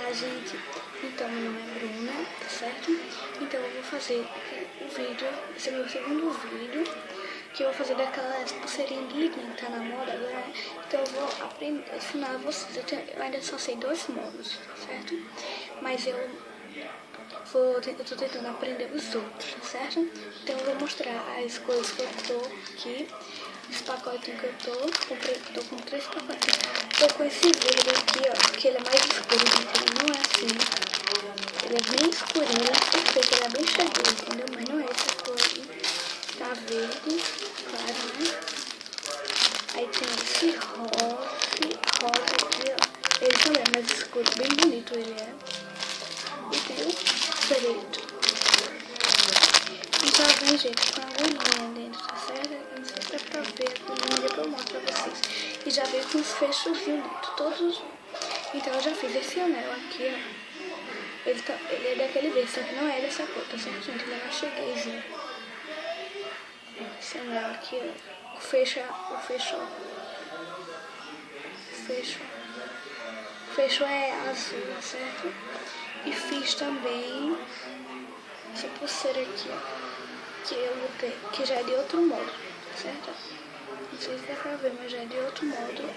Olá, gente. Então, meu nome é Bruna, tá certo? Então, eu vou fazer o vídeo, esse é o meu segundo vídeo, que eu vou fazer daquelas pulseirinhas de liguinha que tá na moda agora, né? Então, eu vou ensinar vocês. Eu ainda só sei 2 modos, tá certo? Mas eu tô tentando aprender os outros, tá certo? Então, eu vou mostrar as coisas que eu tô aqui. Esse pacotinho que eu tô com 3 pacotinhos. Tô com esse verde aqui, ó, que ele é mais escuro, gente, ele não é assim. Ele é bem escurinho, eu sei que ele é bem cheiroso, entendeu? Mas não é essa cor aí. Tá verde, claro, né? Aí tem esse rosa aqui, ó. Ele também é mais escuro, bem bonito ele é. E tem o preto. E já vem, gente, com a agulhinha dentro, tá certo? Não sei se dá pra ver a agulhinha, depois eu mostro pra vocês. E já veio com os fechozinhos dentro, todos. Então eu já fiz esse anel aqui, ó. Ele é daquele verde, só que não é dessa cor, tá certo, gente? Ele é mais chegueizinho. Esse anel aqui, ó. O fecho, é azul, tá certo? E fiz também essa pulseira aqui, ó. Que eu botei, que já é de outro modo, tá certo? Não sei se dá pra ver, mas já é de outro modo,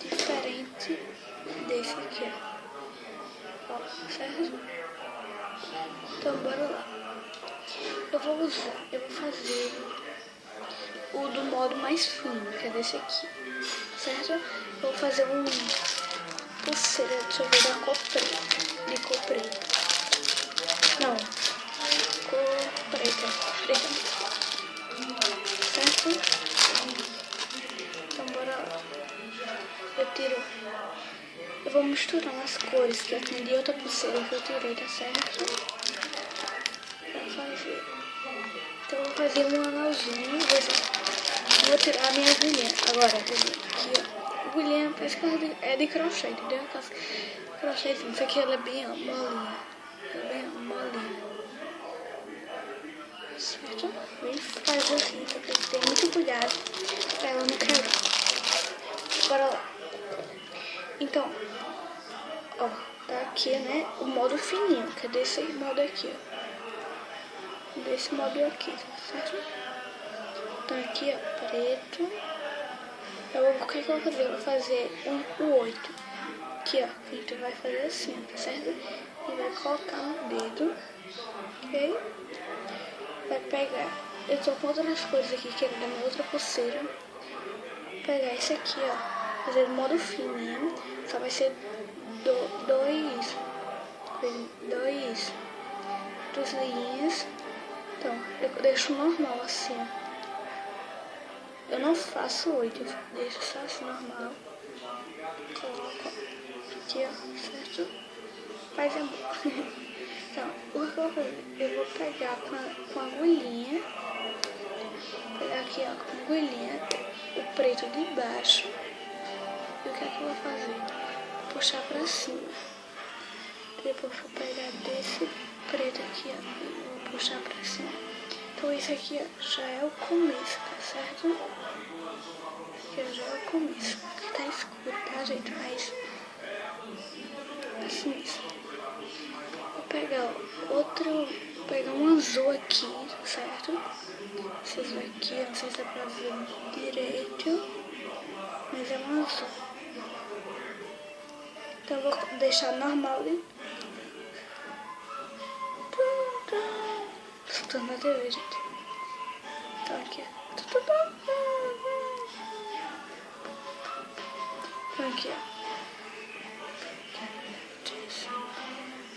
diferente desse aqui, ó. Certo? Então, bora lá. Eu vou fazer o do modo mais fino, que é desse aqui, certo? Eu vou fazer um pulseira, deixa eu ver, da cor preta, de cor preta. Não, cor preta, certo? Então, bora lá. Eu vou misturar as cores que eu tenho de outra pulseira que eu tirei, tá certo? Então eu vou fazer um anelzinho, vou tirar a minha agulhinha. Agora, aqui, ó. Agulhinha parece que ela é de crochê, entendeu? Crochêzinho, isso aqui ela é bem molinha. Certo? Bem fácil assim, só que tem que ter muito cuidado pra ela não cair. Bora lá. Então, ó, tá aqui, né, o modo fininho, que é desse modo aqui, ó. Desse modo aqui, certo? Então aqui, ó, preto. O que eu vou fazer? Eu vou fazer o 8. Aqui, ó, a gente vai fazer assim, tá certo? E vai colocar no dedo, ok? Vai pegar, eu tô com outras coisas aqui, que é da minha outra pulseira. Vou pegar esse aqui, ó, fazer o modo fininho, só vai ser duas linhas. Então, eu deixo normal assim, ó. Eu não faço 8, eu deixo só assim normal. Coloco aqui, ó, certo? Faz amor. Então, o que eu vou fazer? Eu vou pegar com a agulhinha, pegar aqui, ó, com a agulhinha, o preto de baixo. E o que é que eu vou fazer? Vou puxar pra cima. Depois vou pegar desse preto aqui, ó, e vou puxar pra cima. Então isso aqui, ó, já é o começo, tá certo? Aqui já é o começo. Aqui tá escuro, tá, gente? Mas assim mesmo. Vou pegar um azul aqui, certo? Esse azul aqui, eu não sei se dá pra ver direito, mas é um azul. Então eu vou deixar normal ali. Tô na TV, gente. Então aqui, ó. Então aqui, ó.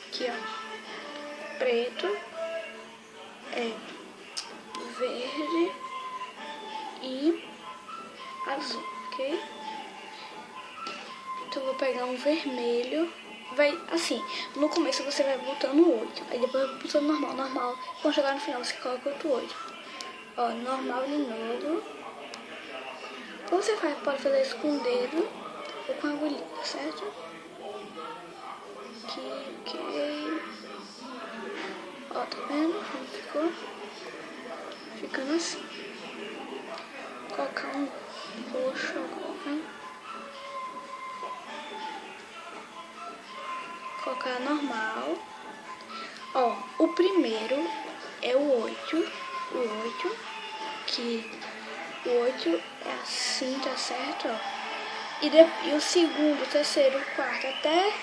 Aqui, ó. Preto, verde e azul, ok? Então eu vou pegar um vermelho. Vai assim, no começo você vai botando 8, aí depois vai botando normal. Quando chegar no final você coloca outro 8. Ó, normal de novo. Ou você pode fazer isso com o dedo ou com a agulhinha, certo? Aqui, ok. Ó, tá vendo como ficou? Ficando assim. Vou colocar um roxo agora. colocar normal. Ó, o primeiro é o 8. O 8, que o 8 é assim, tá certo? Ó. E o segundo, o terceiro, o quarto, até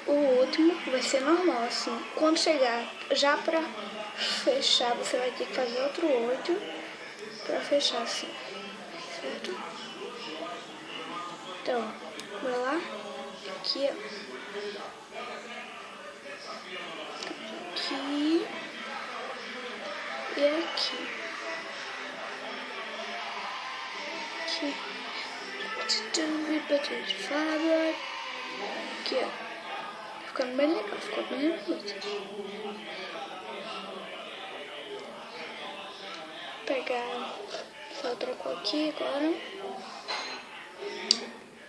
o último vai ser normal, assim. Quando chegar já pra fechar, você vai ter que fazer outro 8 pra fechar assim, certo? Então, bora lá. Aqui, ó. Aqui e aqui. Aqui. Aqui, ó. Ficando bem legal, ficou bem bonito. Pegar só outra cor aqui agora.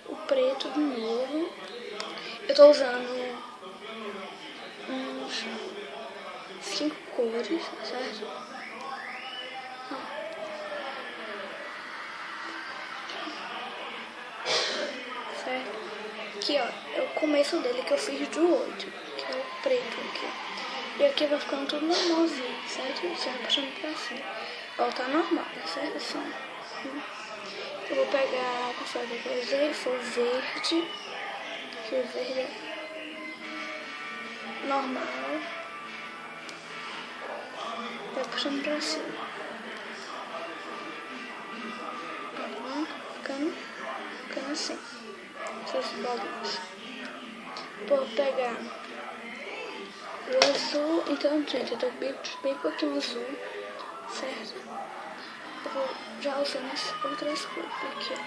O preto de novo. Eu tô usando uns 5 cores, certo? Certo? Aqui, ó, é o começo dele que eu fiz do 8, que é o preto aqui. E aqui vai ficando tudo normalzinho, certo? Você vai puxando pra cima. Ó, tá normal, certo? Assim. Eu vou pegar a cor que eu usei, foi o verde. Que o verde é normal. Vai puxando pra cima. Ficando assim. Essas bolinhas. Vou pegar o azul. Então, gente, eu tô bem pouquinho azul, certo? Eu vou já usando as outras cores aqui, ó.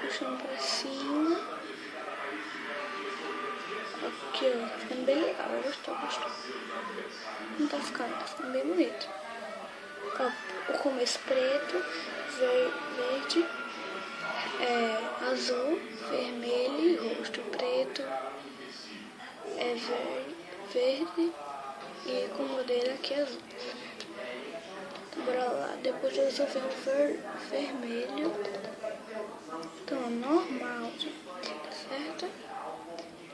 Puxando pra cima. Aqui, ó, tá ficando bem legal. Eu gostou. Não tá ficando bem bonito. Ó, o começo preto, verde, azul, vermelho e rosto. Preto é verde e com modelo aqui azul. Então, bora lá. Depois eu resolvi o vermelho. Então, normal, certo?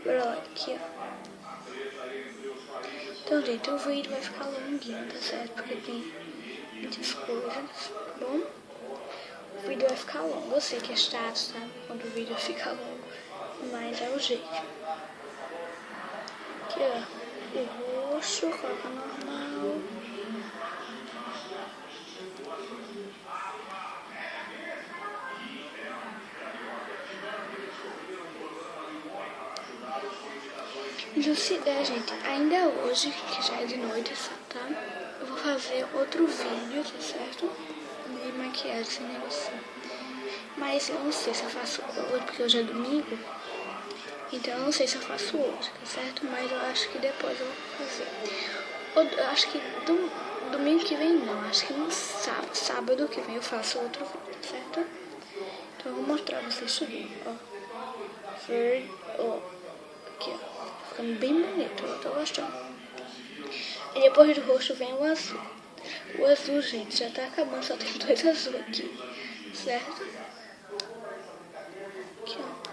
Bora lá, aqui, ó. Então, gente, o vídeo vai ficar longuinho, tá certo? Porque tem muitas coisas, tá bom? O vídeo vai ficar longo. Eu sei que é chato, sabe? Quando o vídeo fica longo. Mas é o jeito. Aqui, ó. O roxo, coloca normal. Então, se der, gente, ainda hoje, que já é de noite, tá? Eu vou fazer outro vídeo, tá certo? De maquiagem, esse negócio. Mas eu não sei se eu faço hoje, porque hoje é domingo. Então eu não sei se eu faço hoje, tá certo? Mas eu acho que depois eu vou fazer. Eu acho que domingo que vem não. Acho que no sábado que vem eu faço outro vídeo, tá certo? Então eu vou mostrar pra vocês tudo, ó. Verde, ó. Aqui, ó. Ficando bem bonito, eu tô gostando. E depois do roxo vem o azul. O azul, gente, já tá acabando, só tem 2 azul aqui, certo? Aqui, ó.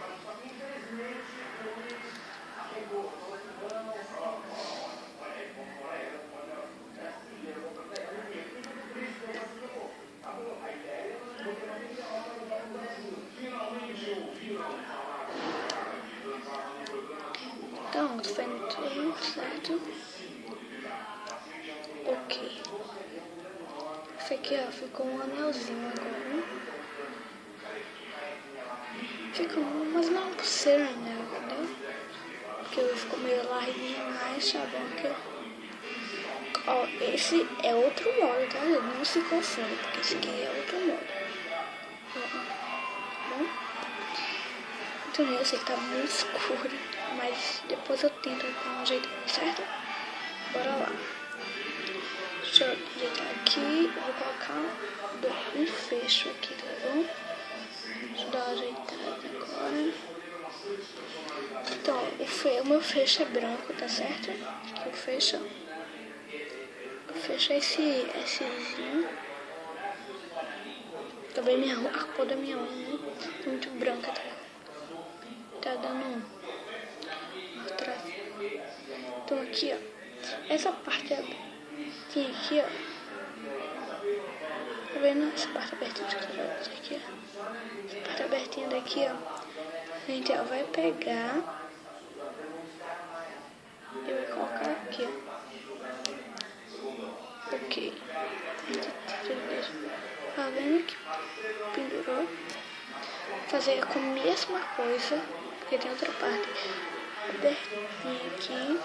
Então, tô fazendo tudo certo. Ok. Esse aqui, ó, ficou um anelzinho agora. Ficou mais uma pulseira anel, entendeu? Porque ficou meio larguinho, mas tá bom aqui. Ó, esse é outro modo, tá? Não se confunde, porque esse aqui é outro modo. Bom? Então eu sei que tá muito escuro, mas depois eu tento dar um jeito, certo? Bora lá. Deixa eu ajeitar aqui, eu vou colocar um fecho aqui, tá bom? Deixa eu dar uma ajeitada agora. Então, o meu fecho é branco, tá certo? Aqui o fecho, ó. O fecho é essezinho. Também a cor da minha unha, né? Muito branca, tá dando Então aqui, ó, essa parte abertinha aqui, ó, tá vendo? Essa parte abertinha daqui, ó, essa parte abertinha daqui, ó, a gente, ó, vai pegar e vai colocar aqui, ó. Ok. Tá vendo que pendurou? Fazer com a mesma coisa, porque tem outra parte abertinha aqui,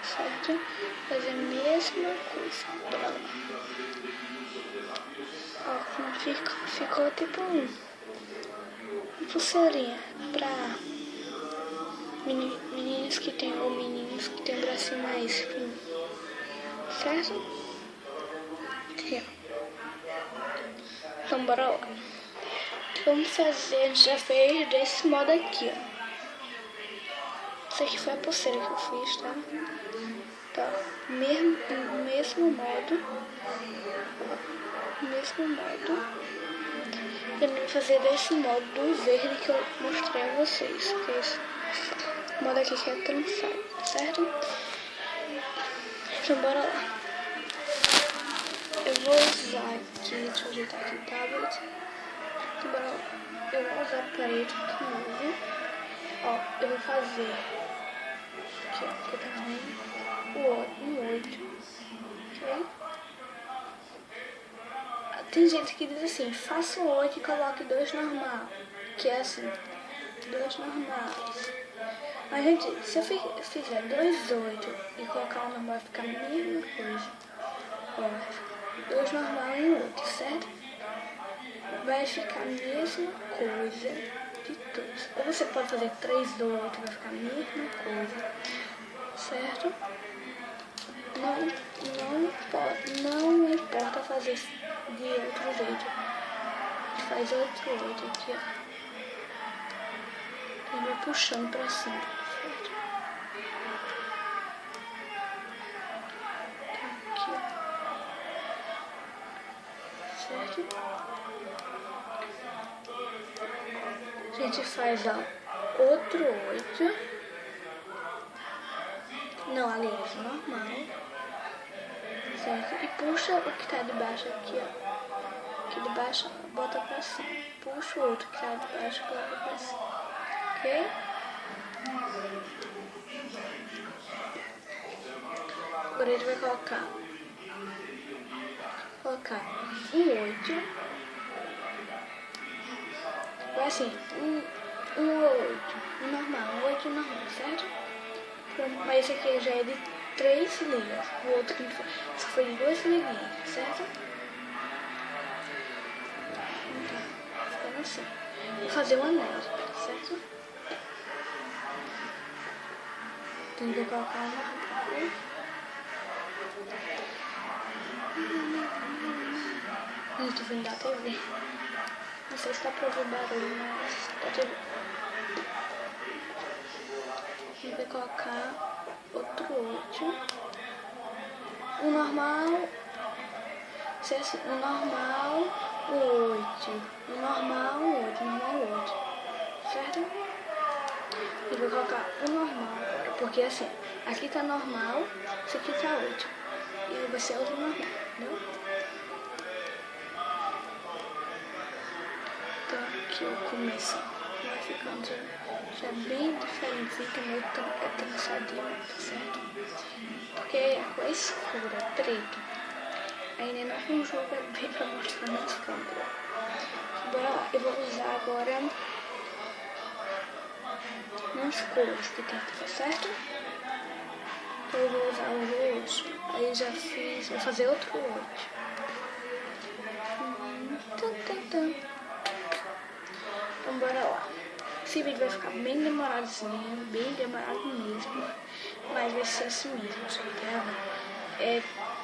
certo? Fazer a mesma coisa. Ó, ficou tipo uma pulseirinha pra meninas que tem, ou meninos que tem o bracinho mais fino, certo? Aqui, ó. Então bora lá. Vamos fazer, a gente já fez desse modo aqui, ó. Essa aqui foi a pulseira que eu fiz, tá? Tá, mesmo modo. Mesmo modo. Eu vou fazer desse modo do verde que eu mostrei a vocês. Que é esse modo aqui que é trançado, certo? Então bora lá. Eu vou usar aqui, deixa eu ajeitar aqui o tablet. Então bora lá. Eu vou usar preto de novo. Ó, eu vou fazer aqui, ó, que tá ruim, um 8, ok? Tem gente que diz assim, faça um 8 e coloque 2 normal, que é assim, 2 normais. Mas, gente, se eu fizer 2 8 e colocar um normal, vai ficar a mesma coisa. Ó, 2 normal e 8, certo? Vai ficar a mesma coisa de todos. Ou você pode fazer 3 do 8, vai ficar a mesma coisa, certo? Não importa fazer de outro jeito. A gente faz outro 8 aqui, ó. E vai puxando pra cima, certo? Aqui, ó. Certo? A gente faz, ó, outro 8. Não, aliás, normal. Certo? E puxa o que tá de baixo aqui, ó. Aqui de baixo, bota pra cima. Puxa o outro que tá de baixo, coloca pra cima. Ok? Agora a gente vai colocar um 8. Vai assim, um 8, um normal, um 8 normal, certo? Mas esse aqui já é de 3 ligas. O outro que só foi de 2 liguinhas, certo? Então, ficando assim. Vou fazer um anel, certo? Tem que colocar um normal. Tô vendo da TV. Não sei se tá pra ouvir barulho, mas tá TV. A gente vai colocar outro 8. O normal. Se é assim, o normal, o 8. O normal, o 8. O normal, o 8. Certo? E vou colocar o normal agora. Porque assim, aqui tá normal, isso aqui tá 8. E vai ser outro normal, entendeu? Então aqui o começo vai ficando já bem diferente, fica meio trançadinho, tá certo? Porque a cor é escura, preto. Ainda não conjuga bem pra mostrar nas câmeras. Bora lá, eu vou usar agora nas cores que tem, tá certo? Então eu vou usar o roxo. Aí já fiz, vou fazer outro 8. Então bora lá. Esse vídeo vai ficar bem demoradinho, bem demorado mesmo. Mas vai ser assim mesmo, só que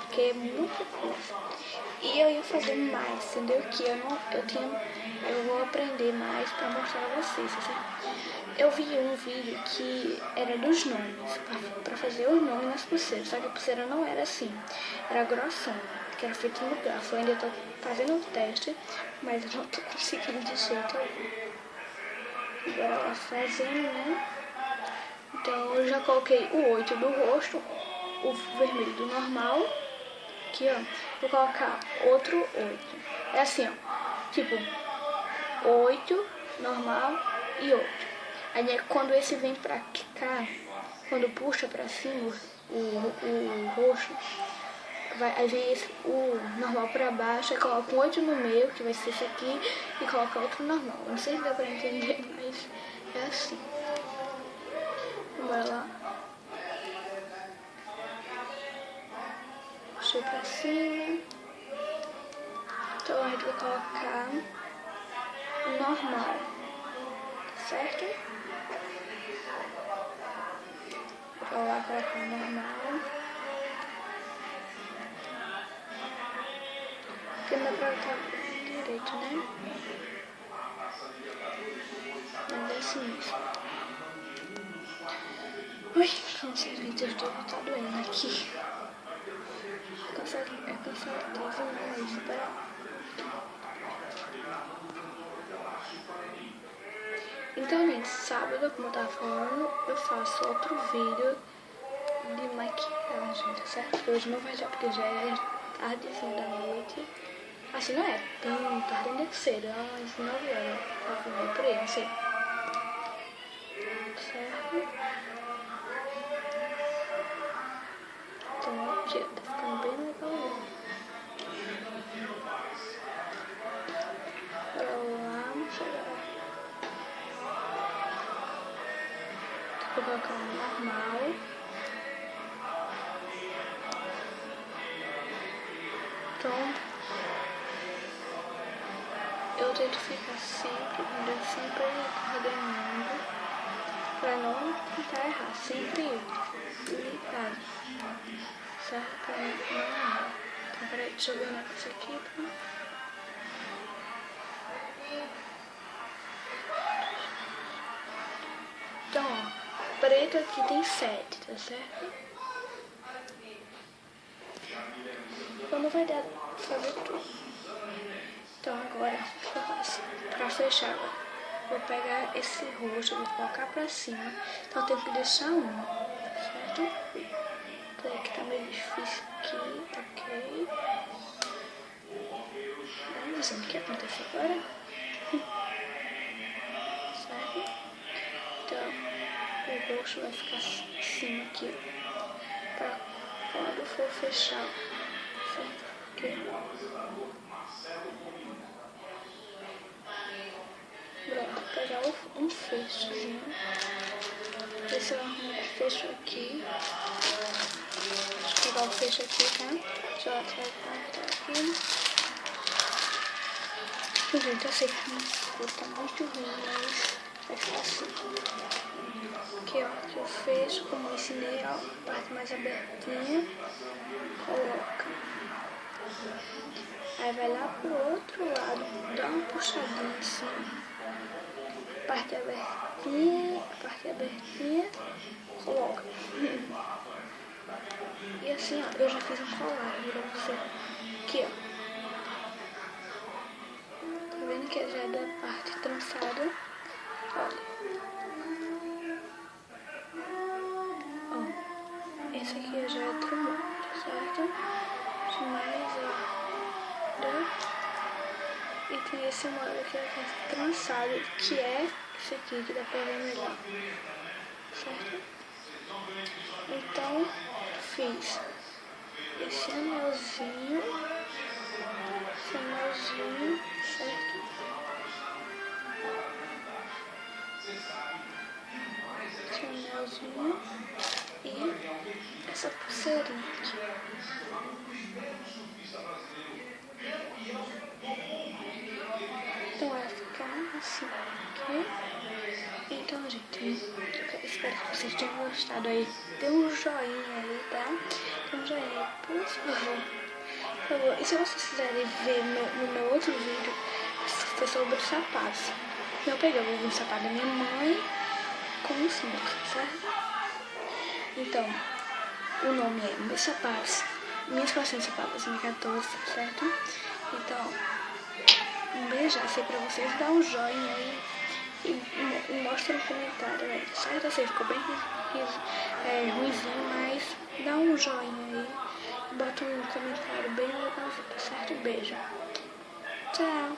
porque é muita coisa. E eu ia fazer mais, entendeu? Que eu vou aprender mais pra mostrar a vocês, assim. Eu vi um vídeo que era dos nomes, pra fazer os nomes nas pulseiras. Só que a pulseira não era assim, era grossona, que era feita no garfo. Eu ainda tô fazendo o teste, mas eu não tô conseguindo de jeito algum. Agora lá fazendo, né? Então eu já coloquei o 8 do rosto, o vermelho do normal. Aqui, ó, vou colocar outro 8. É assim, ó, tipo 8, normal e 8. Aí quando esse vem pra cá, quando puxa pra cima o roxo, aí vem o normal pra baixo, aí coloca um 8 no meio, que vai ser esse aqui, e coloca outro normal. Não sei se dá pra entender, mas é assim. Bora lá. Puxei pra cima. Então a gente vai colocar o normal, certo? Vou lá colocar o normal. Porque não dá pra botar direito, né? Mas é assim mesmo. Ui, cansei, gente, eu estou tá doendo aqui. É cansativo, mas espera. Então, gente, sábado, como eu tava falando, eu faço outro vídeo de maquiagem, tá certo? Porque hoje não vai dar, porque já é tardezinho da noite. Assim, não é tão tarde, ainda é cedo, é umas 9 horas, por aí, não sei. Certo? Então, ó, já tá ficando bem legal mesmo. Vou colocar um normal. Então, eu tento ficar sempre coordenando pra não tentar errar, sempre ligado, certo? Pra não errar. Então, peraí, deixa eu ver um negócio aqui. Então, ó, preto aqui tem 7, tá certo? Então não vai dar pra fazer tudo. Então agora, pra fechar, vou pegar esse roxo, vou colocar pra cima. Então eu tenho que deixar um, certo? Então aqui tá meio difícil aqui, ok. Vamos ver o que acontece agora. Certo? Então o roxo vai ficar acima aqui, pra quando for fechar, certo? Ok. Pronto, vou pegar um fechozinho. Esse eu arrumo o fecho aqui. Deixa eu pegar o fecho aqui, tá? Deixa eu acertar aqui. Gente, eu sei que a cor tá muito ruim, mas vai ficar assim. Aqui, ó, aqui eu fecho, como eu ensinei, ó, a parte mais abertinha. Coloca. Aí vai lá pro outro lado, dá uma puxadinha assim. Parte abertinha, coloca. E assim, ó, eu já fiz um colar pra você. Aqui, ó. Tá vendo que já é da parte trançada? Olha. Ó, esse aqui já é outro molde, certo? Mais, ó. E tem esse molde aqui, ó, trançado, que é esse aqui, que dá pra ver melhor. Certo? Então, fiz esse anelzinho, certo? Esse anelzinho e essa pulseirinha aqui. Então vai ficar assim aqui. Então, gente, eu espero que vocês tenham gostado aí. Dê um joinha aí, tá? Dê um joinha aí, por favor. E se vocês quiserem ver no meu outro vídeo, foi sobre sapatos. Eu peguei o sapato da minha mãe com o Snook, certo? Então, o nome é Meus Sapatos, Minhas Coleções de Sapatos 2014, certo? Então, um beijaço aí pra vocês, dá um joinha aí e mostra no comentário aí, certo? Assim, ficou bem ruimzinho, mas dá um joinha aí e bota um comentário bem legalzinho, tá certo? Beijo. Tchau.